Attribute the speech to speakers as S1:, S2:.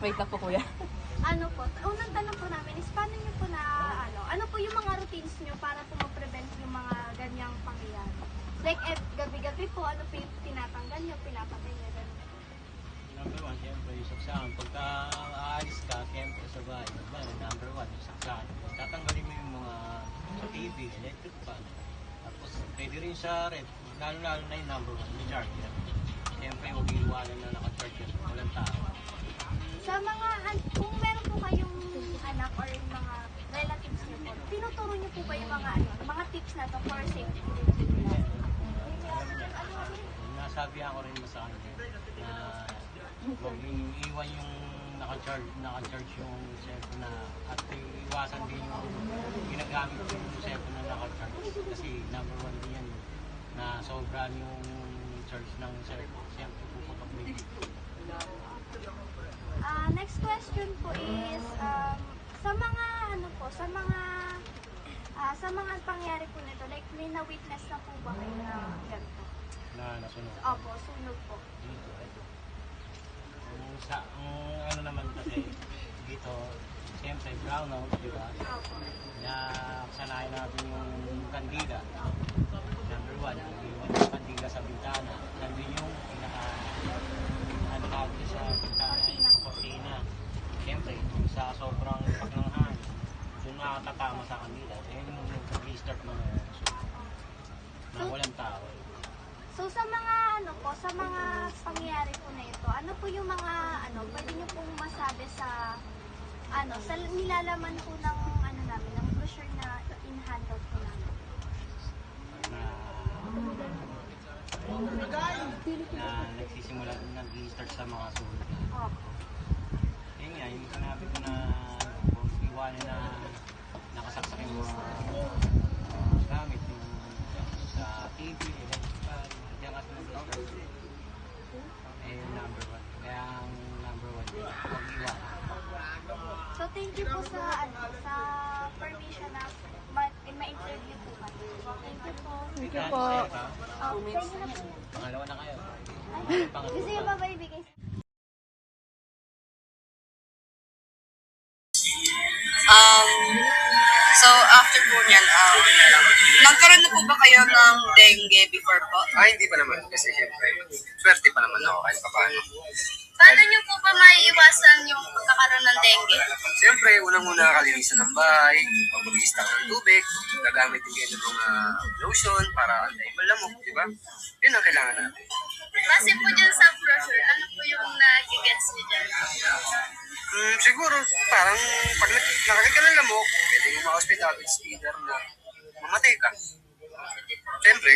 S1: Wait lang po, kuya.
S2: Ano po, unang tanong po namin is paano nyo po na, ano po yung mga routines nyo para po ma-prevent yung mga ganyang pangyayari? Like, gabi-gabi po, ano po yung tinatanggal nyo, pinapatay nyo, gano'n?
S3: Number one, siyempre yung saksakan. Pagka aalis ka, siyempre sa bahay. Number one, yung saksakan. Tatanggalin mo yung mga sa TV, electric fan. Tapos pwede rin sa rep, lalo-lalo na yung number one, yung charger. Siyempre, huwag iiwanan na naka-charge yan. Walang tao.
S2: Sa mga, kung meron po kayong anak or yung mga relatives nyo po, tinuturo nyo po ba yung mga tips na to for safety?
S3: Nasabihan ko rin mo sa kanila na huwag iiwan yung naka-charge yung cellphone na at iwasan din yung ginagamit yung cellphone na naka-charge kasi number one din yan na sobra yung charge ng cellphone. Siyempre puputok din.
S2: Next question po is, sa mga sa mga pangyari po nito, like may na-witness na po ba kayo na ganito?
S3: Na nasunod.
S2: Opo, sunog po.
S3: Dito, ito. Ano naman kasi dito, siyempre brownout, di ba?
S2: Opo.
S3: Sanayin natin yung kandila. Number one, yung kandila sa bintana. Nandun yung pinaka-ano sa bintana, cortina. Siyempre, sa sobrang pagnanghan, doon nakatatama sa kandila. Ayun yung restart mo na walang tao.
S2: So sa mga sa mga pangyayari po na ito, ano po yung mga pwede niyo pong masabi sa sa nilalaman po ng namin, ng brochure na in-handle po namin?
S3: Na nagsisimula, nag-i-start sa mga sulit.
S2: Opo.
S3: Yun nga, yung sinabi ko na iwanan na nakasaksak yung mga gamit yung sa TV, electric fan, diyan kasi nag-start. Eh, number one. Kaya ang number one, huwag iwanan.
S2: So thank you po sa sa permission na ma-interview po kami. Thank you po.
S1: Thank you po.
S2: Thank you na po.
S3: Pangalawa na kayo.
S2: Gusto niyo ba ibigay?
S4: So after po niyan, nagkaroon na po ba kayo ng dengue before po?
S5: Hindi pa naman kasi siyempre, swerte pa naman ako kahit pa paano.
S4: Paano niyo po ba maiiwasan yung pagkakaroon ng dengue?
S5: Siyempre, unang-una kalinisan ng bahay, pag-istak ng tubig, gagamit din kayo ng mga lotion para anti-malamok, di ba? Yun ang kailangan natin.
S4: Kasi po dyan sa brochure, ano po yung nagigets niyo dyan?
S5: Siguro, parang pag nakakit ka ng lamok, pwede yung ma-hospital, it's either na mamatay ka. Siyempre,